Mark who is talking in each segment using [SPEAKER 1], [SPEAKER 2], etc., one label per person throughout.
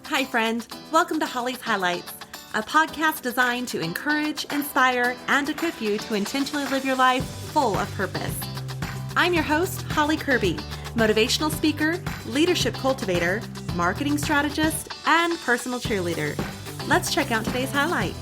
[SPEAKER 1] Hi, friend. Welcome to Holly's Highlights, a podcast designed to encourage, inspire, and equip you to intentionally live your life full of purpose. I'm your host, Holly Kirby, motivational speaker, leadership cultivator, marketing strategist, and personal cheerleader. Let's check out today's highlight.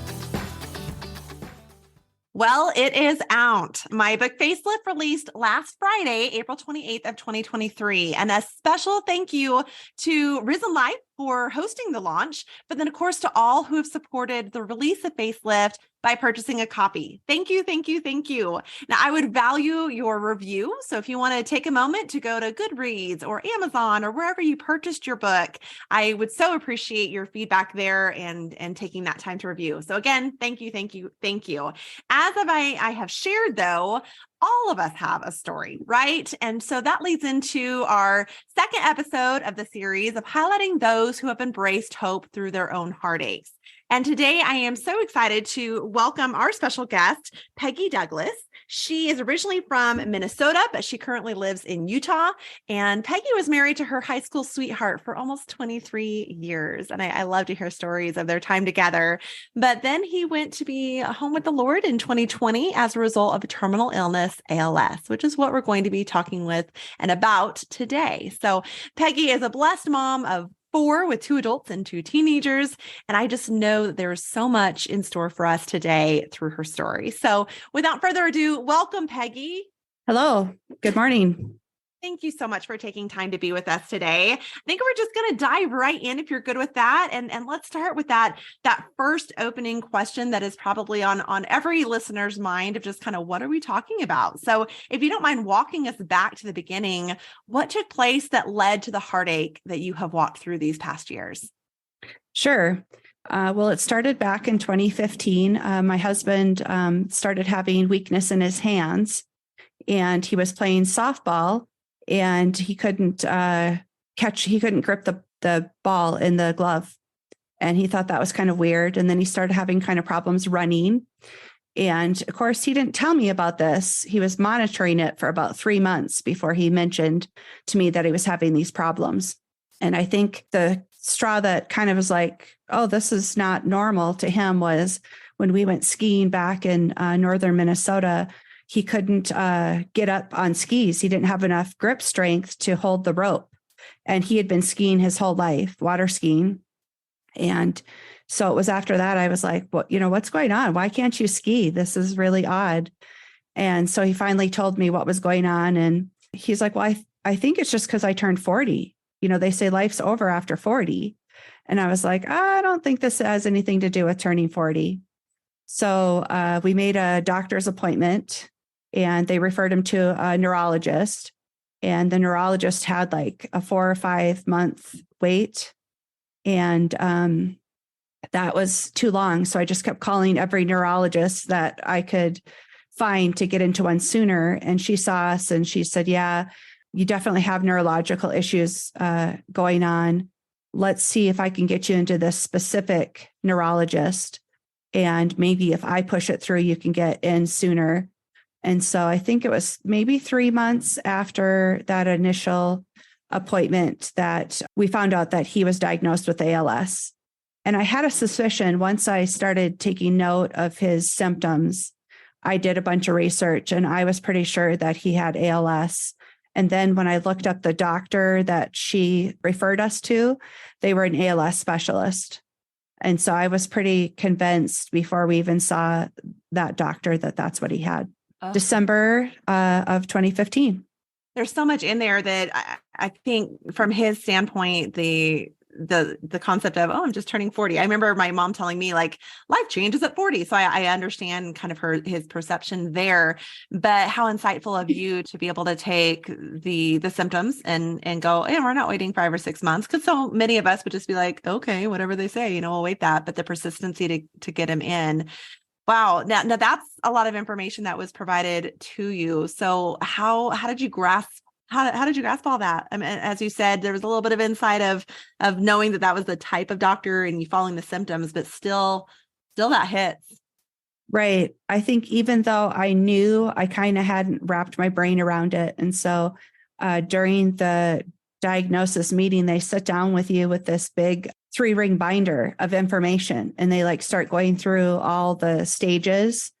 [SPEAKER 1] Well, it is out. My book Facelift released last Friday, April 28th of 2023. And a special thank you to Risen Life for hosting the launch, but then of course to all who have supported the release of Facelift by purchasing a copy. Thank you, thank you, thank you. Now, I would value your review. So if you want to take a moment to go to Goodreads or Amazon or wherever you purchased your book, I would so appreciate your feedback there and taking that time to review. So again, thank you, thank you, thank you. As I have shared though, all of us have a story, right? And so that leads into our second episode of the series of highlighting those who have embraced hope through their own heartaches. And today I am so excited to welcome our special guest, Peggy Douglas. She is originally from Minnesota, but she currently lives in Utah. And Peggy was married to her high school sweetheart for almost 23 years. And I love to hear stories of their time together. But then he went to be home with the Lord in 2020 as a result of a terminal illness, ALS, which is what we're going to be talking with and about today. So Peggy is a blessed mom of 4 with 2 adults and 2 teenagers. And I just know that there's so much in store for us today through her story. So without further ado, welcome, Peggy.
[SPEAKER 2] Hello. Good morning.
[SPEAKER 1] Thank you so much for taking time to be with us today. I think we're just going to dive right in if you're good with that. And let's start with that first opening question that is probably on every listener's mind of just kind of what are we talking about? So if you don't mind walking us back to the beginning, what took place that led to the heartache that you have walked through these past years?
[SPEAKER 2] Sure. Well, it started back in 2015. My husband started having weakness in his hands, and he was playing softball. And he couldn't grip the ball in the glove. And he thought that was kind of weird. And then he started having kind of problems running. And of course, he didn't tell me about this. He was monitoring it for about 3 months before he mentioned to me that he was having these problems. And I think the straw that kind of was like, oh, this is not normal to him was when we went skiing back in northern Minnesota. He couldn't get up on skis. He didn't have enough grip strength to hold the rope. And he had been skiing his whole life, water skiing. And so it was after that, I was like, well, what's going on? Why can't you ski? This is really odd. And so he finally told me what was going on. And he's like, well, I think it's just because I turned 40. They say life's over after 40. And I was like, I don't think this has anything to do with turning 40. So we made a doctor's appointment. And they referred him to a neurologist, and the neurologist had like a 4 or 5 month wait. And that was too long. So I just kept calling every neurologist that I could find to get into one sooner. And she saw us and she said, yeah, you definitely have neurological issues going on. Let's see if I can get you into this specific neurologist. And maybe if I push it through, you can get in sooner. And so I think it was maybe 3 months after that initial appointment that we found out that he was diagnosed with ALS. And I had a suspicion once I started taking note of his symptoms. I did a bunch of research and I was pretty sure that he had ALS. And then when I looked up the doctor that she referred us to, they were an ALS specialist. And so I was pretty convinced before we even saw that doctor that that's what he had. December of 2015.
[SPEAKER 1] There's so much in there that I think from his standpoint, the concept of, I'm just turning 40. I remember my mom telling me like life changes at 40. So I understand kind of his perception there, but how insightful of you to be able to take the symptoms and go, hey, we're not waiting 5 or 6 months. Cause so many of us would just be like, okay, whatever they say, we'll wait that. But the persistency to get him in. Wow. Now that's a lot of information that was provided to you. So how did you grasp how did you grasp all that? I mean, as you said, there was a little bit of insight of knowing that was the type of doctor and you following the symptoms, but still that hits.
[SPEAKER 2] Right. I think even though I knew, I kind of hadn't wrapped my brain around it. And so during the diagnosis meeting, they sit down with you with this big 3-ring binder of information, and they like start going through all the stages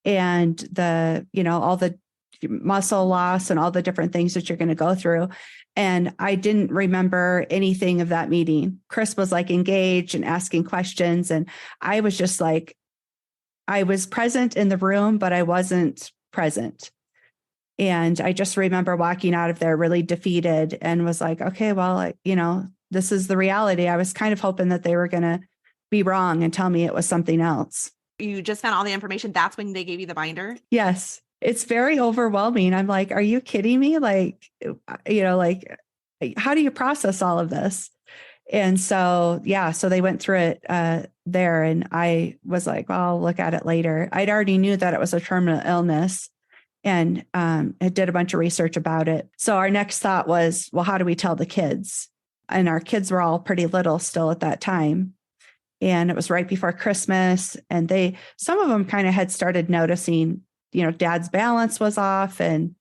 [SPEAKER 2] and all the muscle loss and all the different things that you're going to go through. And I didn't remember anything of that meeting. Chris was like engaged and asking questions. And I was just like, I was present in the room, but I wasn't present. And I just remember walking out of there really defeated and was like, okay, well, this is the reality. I was kind of hoping that they were going to be wrong and tell me it was something else.
[SPEAKER 1] You just found all the information. That's when they gave you the binder?
[SPEAKER 2] Yes. It's very overwhelming. I'm like, are you kidding me? Like, how do you process all of this? And so, so they went through it there, and I was like, well, I'll look at it later. I'd already knew that it was a terminal illness, and I did a bunch of research about it. So our next thought was, well, how do we tell the kids? And our kids were all pretty little still at that time. And it was right before Christmas. And some of them kind of had started noticing, Dad's balance was off, and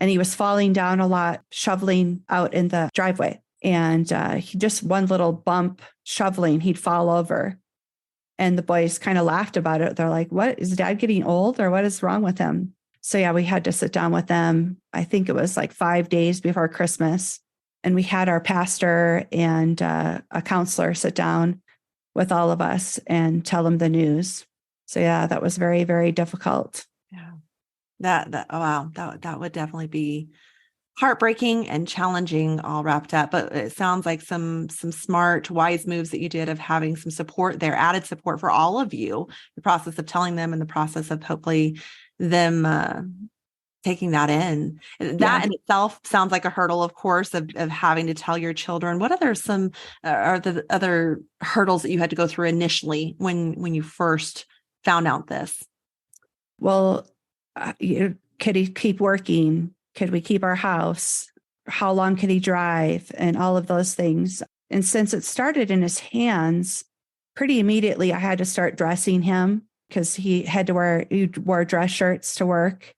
[SPEAKER 2] he was falling down a lot, shoveling out in the driveway. And he just one little bump shoveling, he'd fall over. And the boys kind of laughed about it. They're like, what, is Dad getting old, or what is wrong with him? So we had to sit down with them. I think it was like 5 days before Christmas. And we had our pastor and a counselor sit down with all of us and tell them the news. So that was very, very difficult.
[SPEAKER 1] Yeah. That would definitely be heartbreaking and challenging all wrapped up. But it sounds like some smart, wise moves that you did of having some support there, added support for all of you, the process of telling them and the process of hopefully them taking that in. That in itself sounds like a hurdle, of course, of having to tell your children. What are the other hurdles that you had to go through initially when you first found out this?
[SPEAKER 2] Well, could he keep working? Could we keep our house? How long could he drive? And all of those things. And since it started in his hands, pretty immediately I had to start dressing him, because he wore dress shirts to work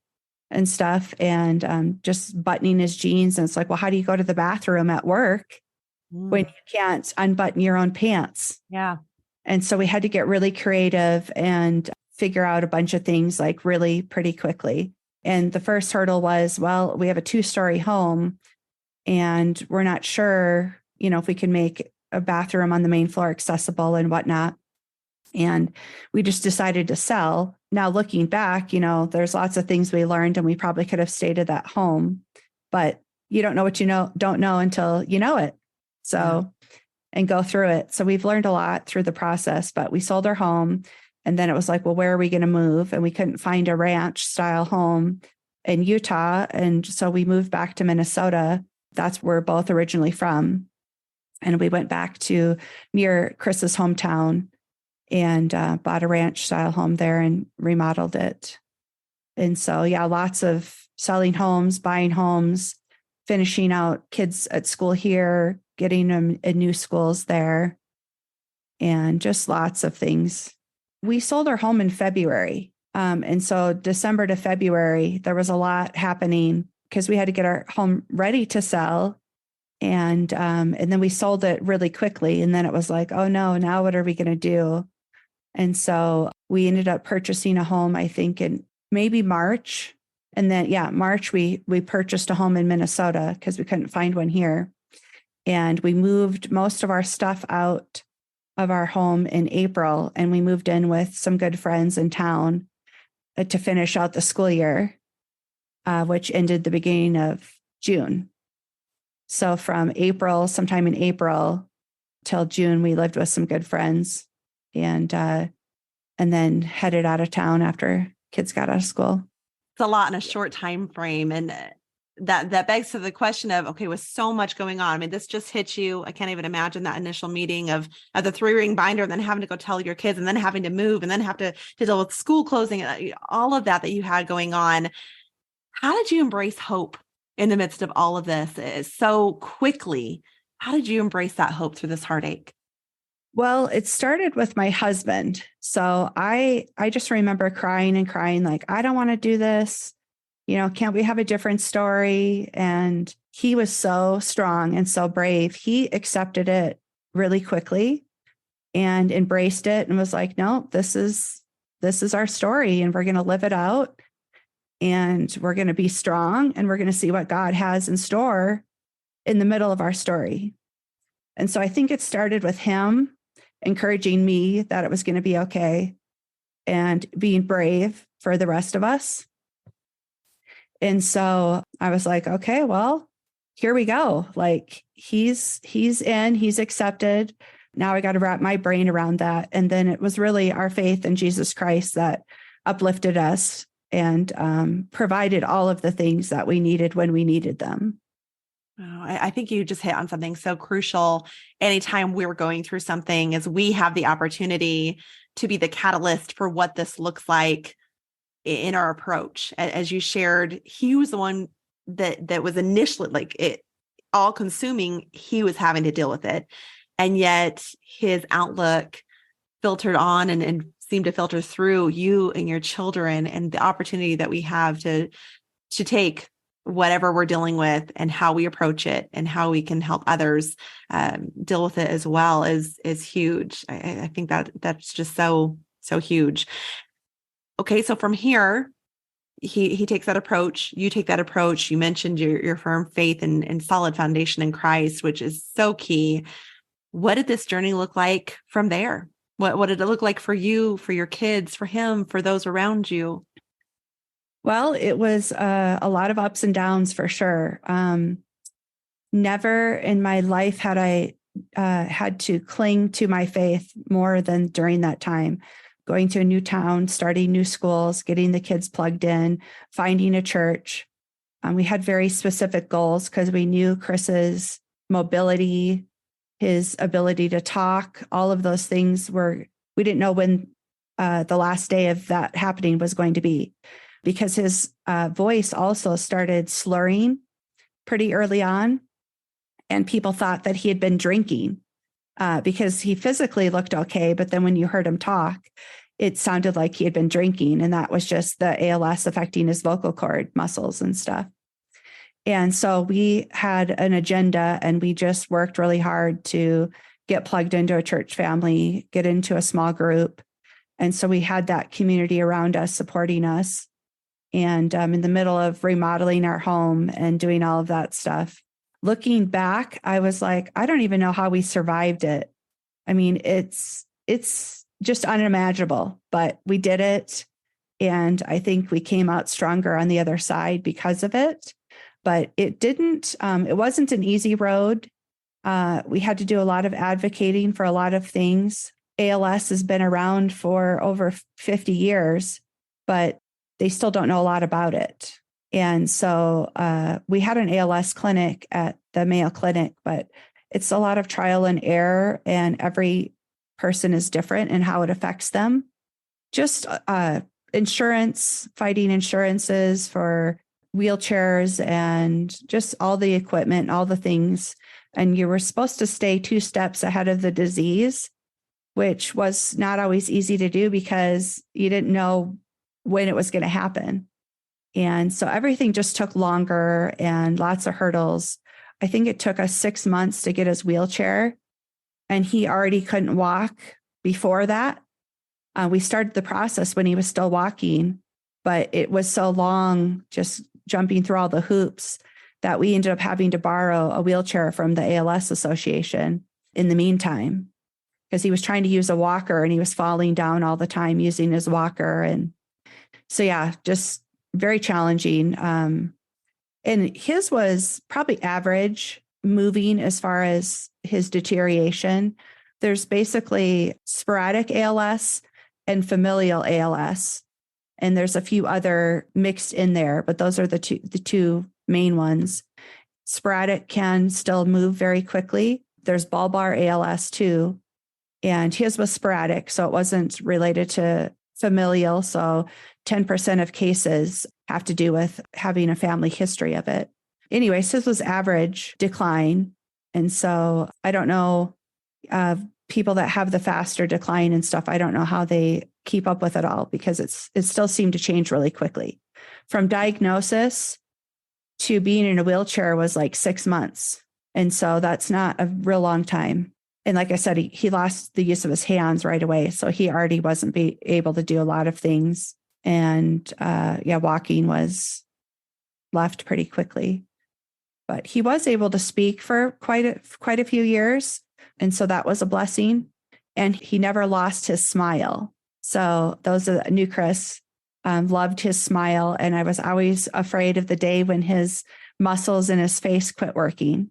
[SPEAKER 2] and stuff, and just buttoning his jeans. And it's like, well, how do you go to the bathroom at work when you can't unbutton your own pants?
[SPEAKER 1] Yeah.
[SPEAKER 2] And so we had to get really creative and figure out a bunch of things like really pretty quickly. And the first hurdle was, well, we have a 2-story home, and we're not sure, if we can make a bathroom on the main floor accessible and whatnot. And we just decided to sell. Now, looking back, there's lots of things we learned, and we probably could have stayed at that home, but you don't know what don't know until you know it. So, and go through it. So we've learned a lot through the process, but we sold our home. And then it was like, well, where are we going to move? And we couldn't find a ranch style home in Utah. And so we moved back to Minnesota. That's where we're both originally from. And we went back to near Chris's hometown and bought a ranch style home there and remodeled it. And so, lots of selling homes, buying homes, finishing out kids at school here, getting them in new schools there, and just lots of things. We sold our home in February. And so December to February, there was a lot happening because we had to get our home ready to sell. And then we sold it really quickly. And then it was like, oh no, now what are we going to do? And so we ended up purchasing a home, I think in maybe March. And then, March, we purchased a home in Minnesota because we couldn't find one here. And we moved most of our stuff out of our home in April. And we moved in with some good friends in town to finish out the school year, which ended the beginning of June. So from sometime in April till June, we lived with some good friends, and then headed out of town after kids got out of school.
[SPEAKER 1] It's a lot in a short time frame. And that begs to the question of, okay, with so much going on, I mean, this just hit you. I can't even imagine that initial meeting of the 3-ring binder, and then having to go tell your kids, and then having to move, and then have to deal with school closing, all of that you had going on. How did you embrace hope in the midst of all of this so quickly? How did you embrace that hope through this heartache?
[SPEAKER 2] Well, it started with my husband. So I just remember crying and crying, like, I don't want to do this. Can't we have a different story? And he was so strong and so brave. He accepted it really quickly and embraced it and was like, no, this is our story and we're going to live it out and we're going to be strong and we're going to see what God has in store in the middle of our story. And so I think it started with him encouraging me that it was going to be okay and being brave for the rest of us. And so I was like, okay, well, here we go. Like he's in, he's accepted. Now I got to wrap my brain around that. And then it was really our faith in Jesus Christ that uplifted us and provided all of the things that we needed when we needed them.
[SPEAKER 1] Oh, I think you just hit on something so crucial. Anytime we're going through something, is we have the opportunity to be the catalyst for what this looks like in our approach. As you shared, he was the one that was initially like it all consuming. He was having to deal with it. And yet his outlook filtered on and seemed to filter through you and your children, and the opportunity that we have to take whatever we're dealing with and how we approach it and how we can help others deal with it as well is huge. I think that's just so huge. Okay, so from here, he takes that approach. You take that approach. You mentioned your firm faith and solid foundation in Christ, which is so key. What did this journey look like from there? What did it look like for you, for your kids, for him, for those around you?
[SPEAKER 2] Well, it was a lot of ups and downs for sure. Never in my life had I had to cling to my faith more than during that time. Going to a new town, starting new schools, getting the kids plugged in, finding a church. We had very specific goals because we knew Chris's mobility, his ability to talk, all of those things we didn't know when the last day of that happening was going to be, because his voice also started slurring pretty early on. And people thought that he had been drinking because he physically looked okay. But then when you heard him talk, it sounded like he had been drinking. And that was just the ALS affecting his vocal cord muscles and stuff. And so we had an agenda and we just worked really hard to get plugged into a church family, get into a small group. And so we had that community around us supporting us. And in the middle of remodeling our home and doing all of that stuff. Looking back, I was like, I don't even know how we survived it. I mean, it's just unimaginable, but we did it. And I think we came out stronger on the other side because of it. But it wasn't an easy road. We had to do a lot of advocating for a lot of things. ALS has been around for over 50 years, but they still don't know a lot about it. And so we had an ALS clinic at the Mayo Clinic, but it's a lot of trial and error, and every person is different in how it affects them. Just insurance, fighting insurances for wheelchairs and just all the equipment, all the things. And you were supposed to stay 2 steps ahead of the disease, which was not always easy to do because you didn't know when it was going to happen. And so everything just took longer and lots of hurdles. I think it took us 6 months to get his wheelchair, and he already couldn't walk before that. We started the process when he was still walking, but it was so long, just jumping through all the hoops, that we ended up having to borrow a wheelchair from the ALS Association in the meantime, because he was trying to use a walker and he was falling down all the time using his walker. And so, yeah, just very challenging. And his was probably average moving as far as his deterioration. There's basically sporadic ALS and familial ALS. And there's a few other mixed in there, but those are the two main ones. Sporadic can still move very quickly. There's bulbar ALS too. And his was sporadic, so it wasn't related to familial. So 10% of cases have to do with having a family history of it. Anyways, his was average decline. And so I don't know, people that have the faster decline and stuff, I don't know how they keep up with it all, because it still seemed to change really quickly. from diagnosis to being in a wheelchair was like 6 months. And so that's not a real long time. And like I said, he lost the use of his hands right away. So he already wasn't able to do a lot of things. And walking was left pretty quickly. But he was able to speak for quite a few years. And so that was a blessing. And he never lost his smile. So those that knew Chris loved his smile. And I was always afraid of the day when his muscles in his face quit working.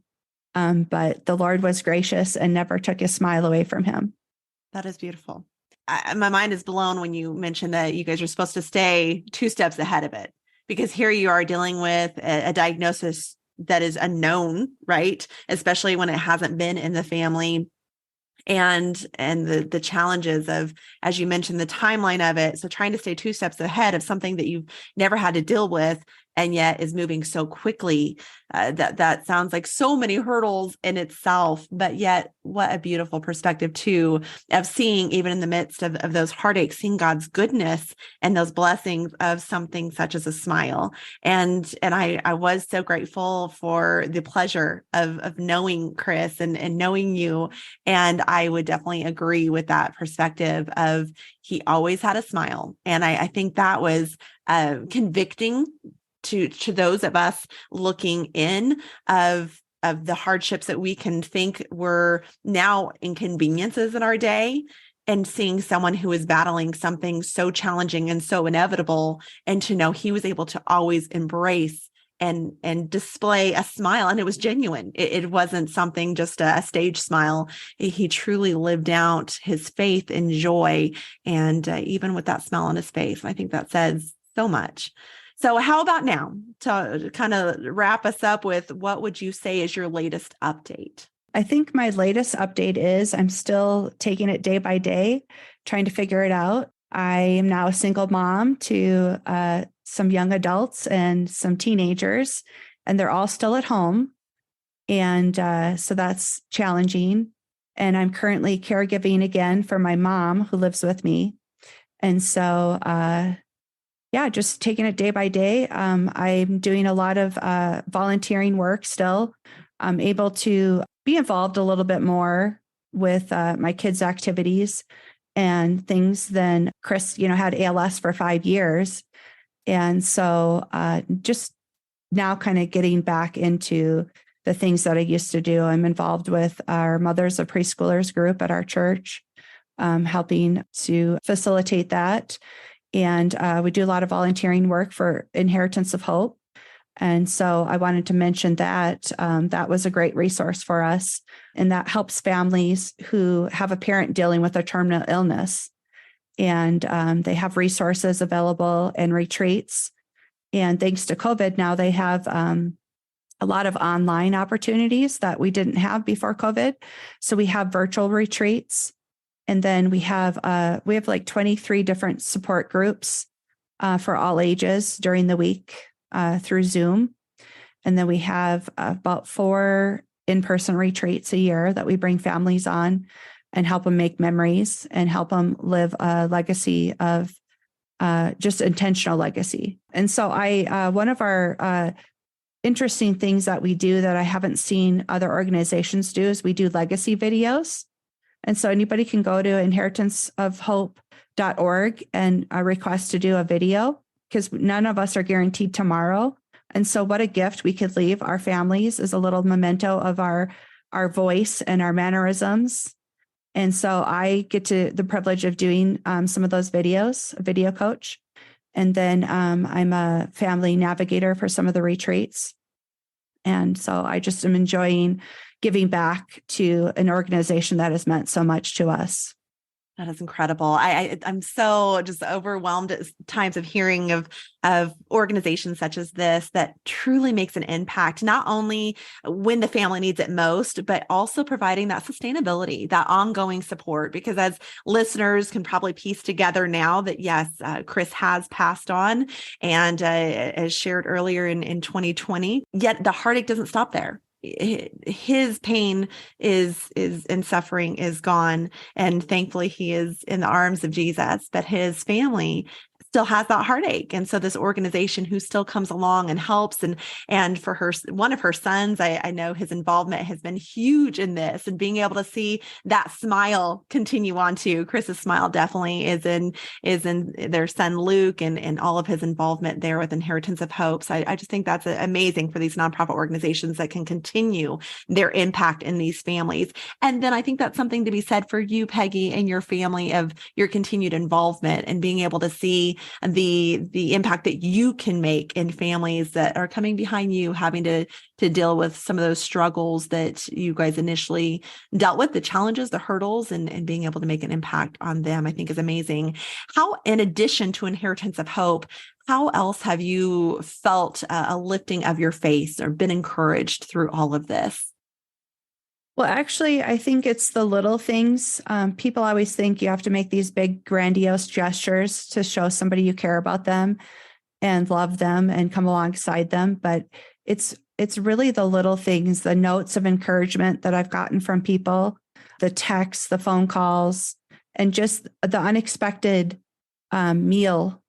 [SPEAKER 2] But the Lord was gracious and never took his smile away from him.
[SPEAKER 1] That is beautiful. My mind is blown when you mentioned that you guys are supposed to stay 2 steps ahead of it, because here you are dealing with a diagnosis that is unknown, right? Especially when it hasn't been in the family. And the challenges of, as you mentioned, the timeline of it. So trying to stay 2 steps ahead of something that you've never had to deal with, and yet is moving so quickly. That sounds like so many hurdles in itself, but yet what a beautiful perspective too, of seeing, even in the midst of those heartaches, seeing God's goodness and those blessings of something such as a smile. And I was so grateful for the pleasure of knowing Chris and knowing you. And I would definitely agree with that perspective of he always had a smile. And I think that was convicting to those of us looking in of the hardships that we can think were now inconveniences in our day, and seeing someone who is battling something so challenging and so inevitable, and to know he was able to always embrace and display a smile, and it was genuine. It wasn't something just a stage smile. He truly lived out his faith and joy, and even with that smile on his face. I think that says so much. So how about now, to kind of wrap us up with, what would you say is your latest update?
[SPEAKER 2] I think my latest update is I'm still taking it day by day, trying to figure it out. I am now a single mom to some young adults and some teenagers, and they're all still at home. And so that's challenging. And I'm currently caregiving again for my mom who lives with me. And so, just taking it day by day. I'm doing a lot of volunteering work still. I'm able to be involved a little bit more with my kids' activities and things than Chris, had ALS for 5 years. And so just now kind of getting back into the things that I used to do. I'm involved with our Mothers of Preschoolers group at our church, helping to facilitate that. And we do a lot of volunteering work for Inheritance of Hope. And so I wanted to mention that that was a great resource for us. And that helps families who have a parent dealing with a terminal illness. And they have resources available and retreats. And thanks to COVID, now they have a lot of online opportunities that we didn't have before COVID. So we have virtual retreats. And then we have like 23 different support groups for all ages during the week through Zoom. And then we have about 4 in-person retreats a year that we bring families on and help them make memories and help them live a legacy of just intentional legacy. And so one of our interesting things that we do that I haven't seen other organizations do is we do legacy videos. And so anybody can go to inheritanceofhope.org and request to do a video, because none of us are guaranteed tomorrow. And so what a gift we could leave our families is a little memento of our voice and our mannerisms. And so I get to the privilege of doing some of those videos, a video coach. And then I'm a family navigator for some of the retreats. And so I just am enjoying giving back to an organization that has meant so much to us.
[SPEAKER 1] That is incredible. I'm so just overwhelmed at times of hearing of organizations such as this that truly makes an impact, not only when the family needs it most, but also providing that sustainability, that ongoing support. Because as listeners can probably piece together now that, yes, Chris has passed on, and as shared earlier in 2020, yet the heartache doesn't stop there. His pain is and suffering is gone, and thankfully he is in the arms of Jesus, but his family still has that heartache. And so this organization who still comes along and helps, and for her, one of her sons, I know his involvement has been huge in this, and being able to see that smile continue on too. Chris's smile definitely is in their son Luke, and all of his involvement there with Inheritance of Hope. So I just think that's amazing for these nonprofit organizations that can continue their impact in these families. And then I think that's something to be said for you, Peggy, and your family, of your continued involvement and being able to see the impact that you can make in families that are coming behind you, having to deal with some of those struggles that you guys initially dealt with, the challenges, the hurdles, and being able to make an impact on them, I think is amazing. How, in addition to Inheritance of Hope, how else have you felt a lifting of your faith or been encouraged through all of this?
[SPEAKER 2] Well, actually, I think it's the little things. People always think you have to make these big, grandiose gestures to show somebody you care about them and love them and come alongside them. But it's really the little things, the notes of encouragement that I've gotten from people, the texts, the phone calls, and just the unexpected meal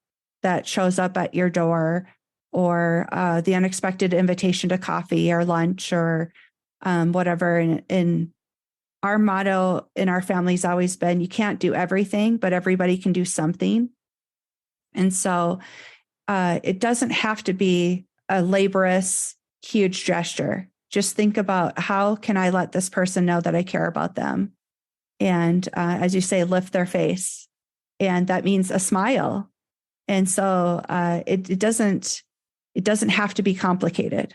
[SPEAKER 2] that shows up at your door, or the unexpected invitation to coffee or lunch or whatever. And our motto in our family's always been, you can't do everything, but everybody can do something. And so it doesn't have to be a laborious, huge gesture. Just think about, how can I let this person know that I care about them? And as you say, lift their face. And that means a smile. And so it doesn't have to be complicated.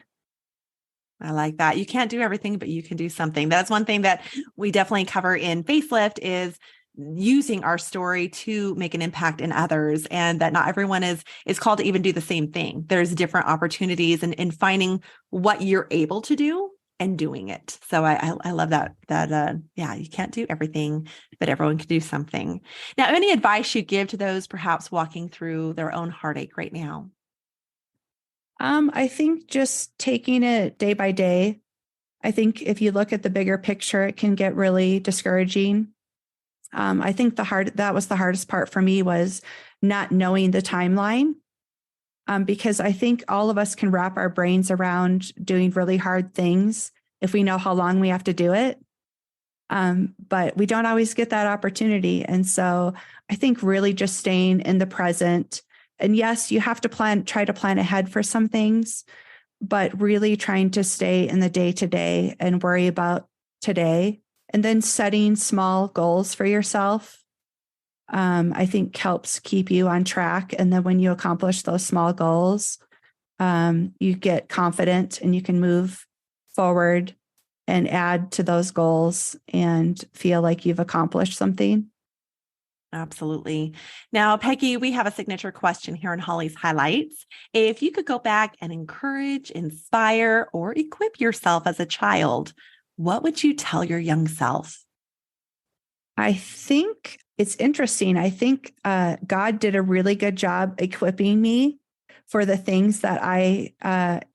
[SPEAKER 1] I like that. You can't do everything, but you can do something. That's one thing that we definitely cover in Facelift, is using our story to make an impact in others, and that not everyone is called to even do the same thing. There's different opportunities in finding what you're able to do and doing it. So I love that yeah, you can't do everything, but everyone can do something. Now, any advice you give to those perhaps walking through their own heartache right now?
[SPEAKER 2] I think just taking it day by day. I think if you look at the bigger picture, it can get really discouraging. I think that was the hardest part for me, was not knowing the timeline. Because I think all of us can wrap our brains around doing really hard things if we know how long we have to do it. But we don't always get that opportunity. And so I think really just staying in the present. And yes, you have to try to plan ahead for some things, but really trying to stay in the day to day and worry about today, and then setting small goals for yourself. I think helps keep you on track. And then when you accomplish those small goals, you get confident and you can move forward and add to those goals and feel like you've accomplished something.
[SPEAKER 1] Absolutely. Now, Peggy, we have a signature question here in Holly's Highlights. If you could go back and encourage, inspire, or equip yourself as a child, what would you tell your young self?
[SPEAKER 2] I think it's interesting. I think God did a really good job equipping me for the things that I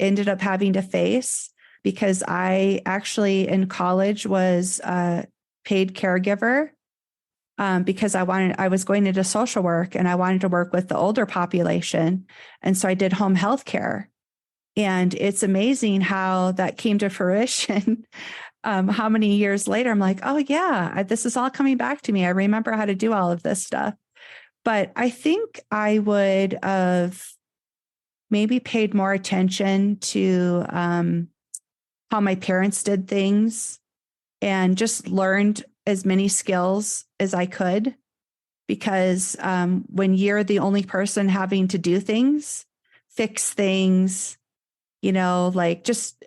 [SPEAKER 2] ended up having to face, because I actually in college was a paid caregiver. Because I was going into social work and I wanted to work with the older population. And so I did home health care. And it's amazing how that came to fruition. How many years later, I'm like, oh yeah, this is all coming back to me. I remember how to do all of this stuff. But I think I would have maybe paid more attention to how my parents did things, and just learned as many skills as I could, because when you're the only person having to do things, fix things, like just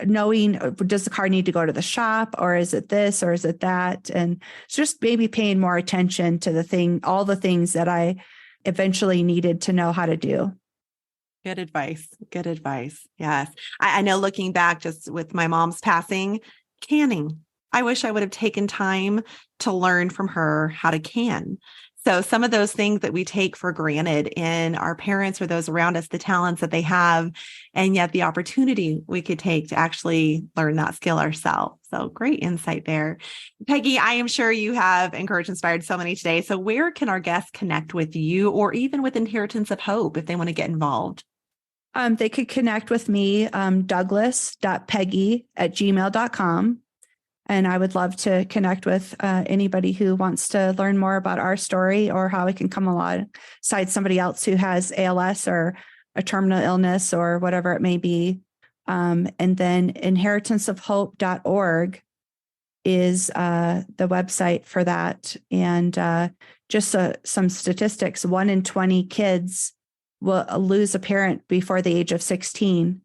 [SPEAKER 2] knowing, does the car need to go to the shop, or is it this, or is it that? And just maybe paying more attention to all the things that I eventually needed to know how to do.
[SPEAKER 1] Good advice. Good advice. Yes. I know, looking back just with my mom's passing, canning. I wish I would have taken time to learn from her how to can. So some of those things that we take for granted in our parents or those around us, the talents that they have, and yet the opportunity we could take to actually learn that skill ourselves. So great insight there. Peggy, I am sure you have encouraged, inspired so many today. So where can our guests connect with you or even with Inheritance of Hope if they want to get involved?
[SPEAKER 2] They could connect with me, douglas.peggy@gmail.com. And I would love to connect with anybody who wants to learn more about our story or how we can come alongside somebody else who has ALS or a terminal illness or whatever it may be. And then inheritanceofhope.org is the website for that. And just some statistics, 1 in 20 kids will lose a parent before the age of 16,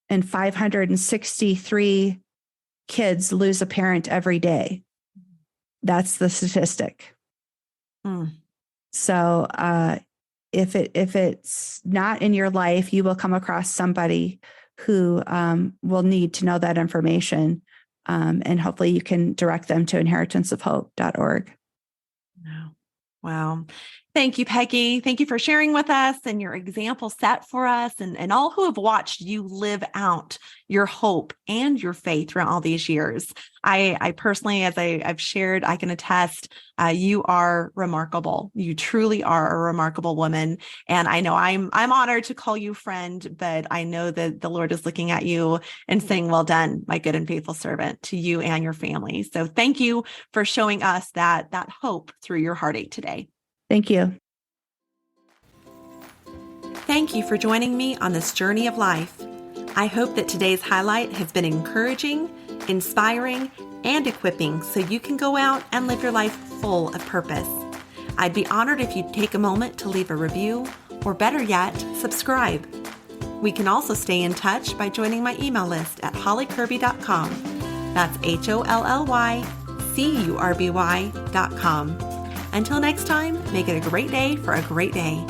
[SPEAKER 2] and 563 kids lose a parent every day. That's the statistic. So if it's not in your life, you will come across somebody who will need to know that information. And hopefully you can direct them to inheritanceofhope.org.
[SPEAKER 1] Wow. Thank you, Peggy. Thank you for sharing with us and your example set for us and all who have watched you live out your hope and your faith throughout all these years. I personally, as I've shared, I can attest, you are remarkable. You truly are a remarkable woman. And I know I'm honored to call you friend, but I know that the Lord is looking at you and saying, well done, my good and faithful servant, to you and your family. So thank you for showing us that hope through your heartache today.
[SPEAKER 2] Thank you.
[SPEAKER 1] Thank you for joining me on this journey of life. I hope that today's highlight has been encouraging, inspiring, and equipping so you can go out and live your life full of purpose. I'd be honored if you'd take a moment to leave a review, or better yet, subscribe. We can also stay in touch by joining my email list at hollycurby.com. That's HOLLYCURBY.com. Until next time, make it a great day for a great day.